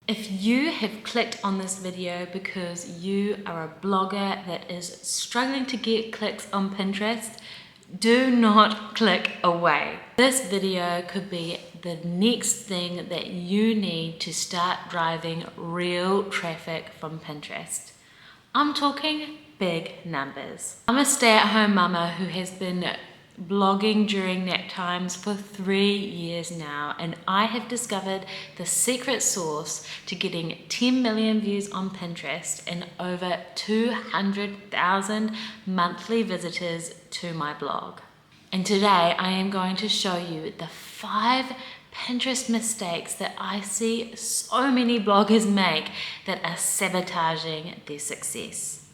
If you have clicked on this video because you are a blogger that is struggling to get clicks on Pinterest, do not click away. This video could be the next thing that you need to start driving real traffic from Pinterest. I'm talking big numbers. I'm a stay-at-home mama who has been blogging during nap times for 3 years now, and I have discovered the secret sauce to getting 10 million views on Pinterest and over 200,000 monthly visitors to my blog. And today I am going to show you the 5 Pinterest mistakes that I see so many bloggers make that are sabotaging their success.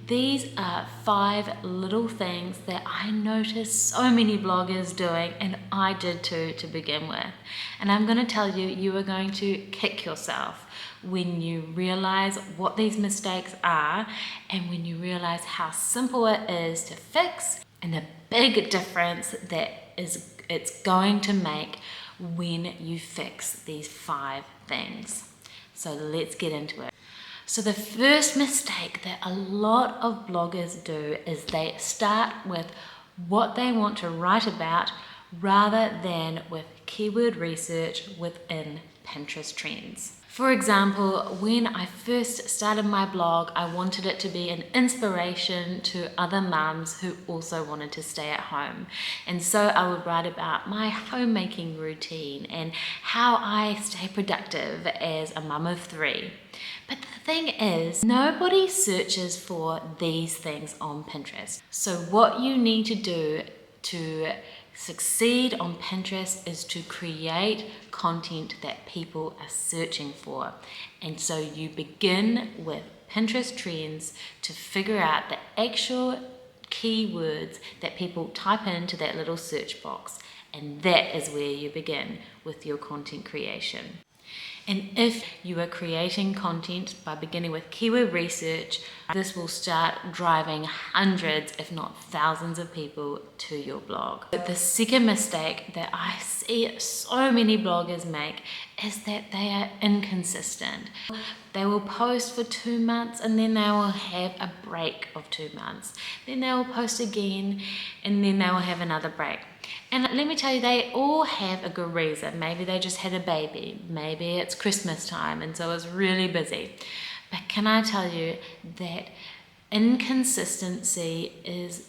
These are 5 little things that I noticed so many bloggers doing, and I did too to begin with. And I'm going to tell you, you are going to kick yourself when you realize what these mistakes are and when you realize how simple it is to fix and the big difference that it's going to make when you fix these 5 things. So let's get into it. So the first mistake that a lot of bloggers do is they start with what they want to write about rather than with keyword research within Pinterest trends. For example, when I first started my blog, I wanted it to be an inspiration to other mums who also wanted to stay at home. And so I would write about my homemaking routine and how I stay productive as a mum of 3. But the thing is, nobody searches for these things on Pinterest. So what you need to do to succeed on Pinterest is to create content that people are searching for. And so you begin with Pinterest trends to figure out the actual keywords that people type into that little search box. And that is where you begin with your content creation. And if you are creating content by beginning with keyword research, this will start driving hundreds, if not thousands of people to your blog. But the second mistake that I see so many bloggers make is that they are inconsistent. They will post for 2 months and then they will have a break of 2 months. Then they will post again and then they will have another break. And let me tell you, they all have a good reason. Maybe they just had a baby. Maybe it's Christmas time and so it's really busy. But can I tell you that inconsistency is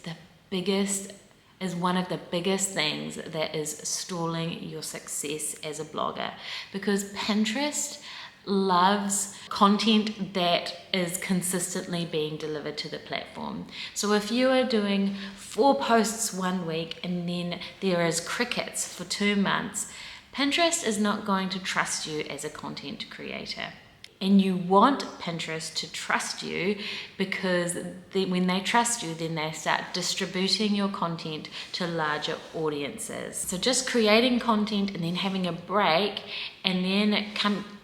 one of the biggest things that is stalling your success as a blogger, because Pinterest loves content that is consistently being delivered to the platform. So if you are doing 4 posts 1 week and then there is crickets for 2 months, Pinterest is not going to trust you as a content creator. And you want Pinterest to trust you, because when they trust you, then they start distributing your content to larger audiences. So just creating content and then having a break and then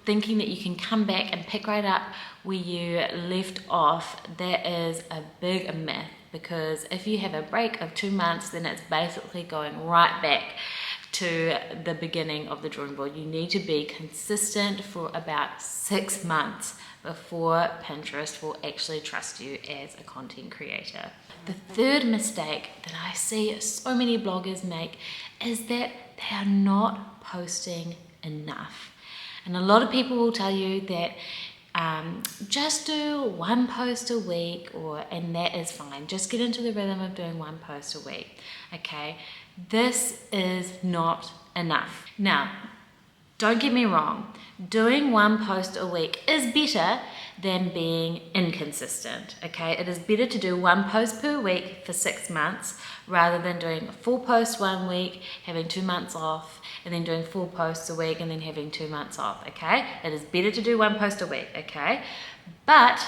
thinking that you can come back and pick right up where you left off, that is a big myth. Because if you have a break of 2 months, then it's basically going right back to the beginning of the drawing board. You need to be consistent for about 6 months before Pinterest will actually trust you as a content creator. The third mistake that I see so many bloggers make is that they are not posting enough. And a lot of people will tell you that just do 1 post a week, and that is fine. Just get into the rhythm of doing 1 post a week, okay? This is not enough. Now, don't get me wrong. Doing 1 post a week is better than being inconsistent, okay? It is better to do 1 post per week for 6 months rather than doing 4 posts 1 week, having 2 months off, and then doing 4 posts a week and then having 2 months off, okay? It is better to do 1 post a week, okay? But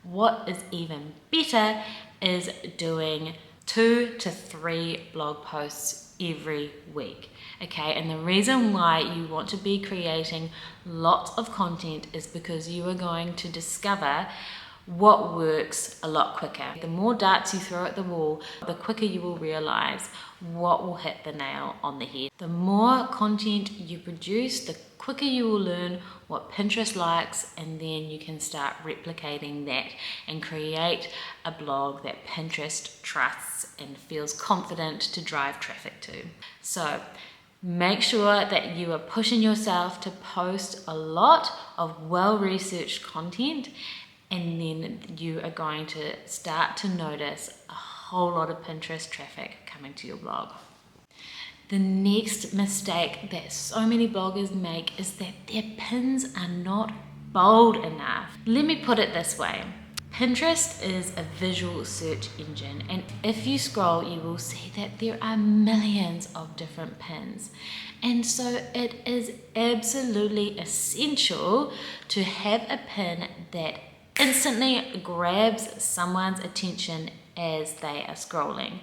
what is even better is doing 2 to 3 blog posts every week, okay? And the reason why you want to be creating lots of content is because you are going to discover what works a lot quicker. The more darts you throw at the wall, the quicker you will realize what will hit the nail on the head. The more content you produce, the quicker you will learn what Pinterest likes, and then you can start replicating that and create a blog that Pinterest trusts and feels confident to drive traffic to. So make sure that you are pushing yourself to post a lot of well-researched content, and then you are going to start to notice a whole lot of Pinterest traffic coming to your blog. The next mistake that so many bloggers make is that their pins are not bold enough. Let me put it this way. Pinterest is a visual search engine, and if you scroll, you will see that there are millions of different pins. And so it is absolutely essential to have a pin that instantly grabs someone's attention as they are scrolling.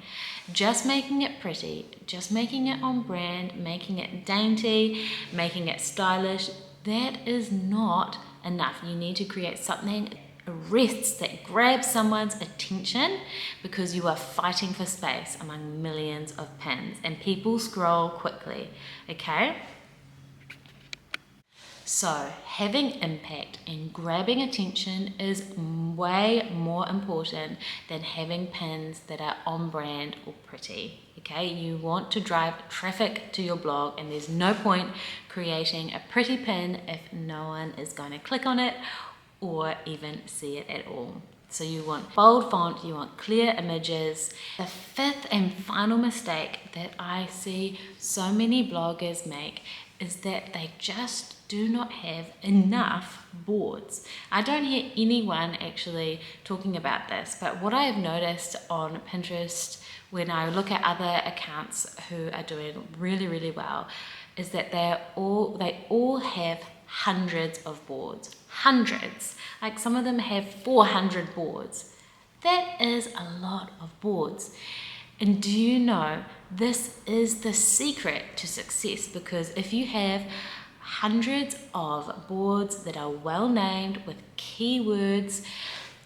Just making it pretty, just making it on brand, making it dainty, making it stylish, that is not enough. You need to create something that arrests, that grabs someone's attention, because you are fighting for space among millions of pins and people scroll quickly, okay? So having impact and grabbing attention is way more important than having pins that are on brand or pretty, okay? You want to drive traffic to your blog, and there's no point creating a pretty pin if no one is going to click on it or even see it at all. So you want bold font, you want clear images. The fifth and final mistake that I see so many bloggers make is that they just do not have enough boards. I don't hear anyone actually talking about this, but what I have noticed on Pinterest when I look at other accounts who are doing really, really well is that they all have hundreds of boards. Hundreds. Like some of them have 400 boards. That is a lot of boards. And do you know, this is the secret to success, because if you have hundreds of boards that are well named with keywords,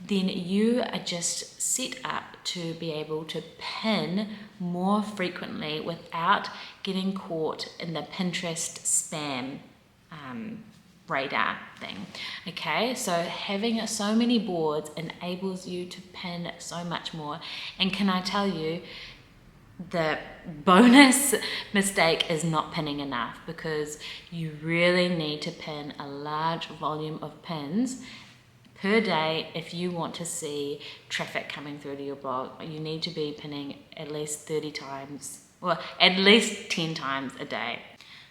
then you are just set up to be able to pin more frequently without getting caught in the Pinterest spam radar thing. Okay, so having so many boards enables you to pin so much more. And can I tell you, the bonus mistake is not pinning enough, because you really need to pin a large volume of pins per day if you want to see traffic coming through to your blog. You need to be pinning at least 30 times, or at least 10 times a day.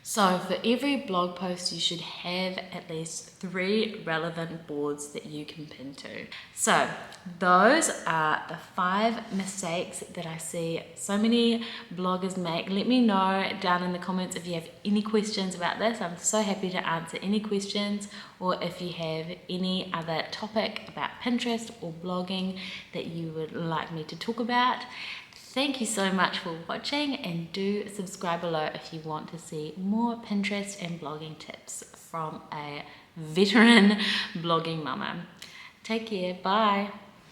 So for every blog post, you should have at least 3 relevant boards that you can pin to. So those are the 5 mistakes that I see so many bloggers make. Let me know down in the comments if you have any questions about this. I'm so happy to answer any questions, or if you have any other topic about Pinterest or blogging that you would like me to talk about. Thank you so much for watching, and do subscribe below if you want to see more Pinterest and blogging tips from a veteran blogging mama. Take care, bye.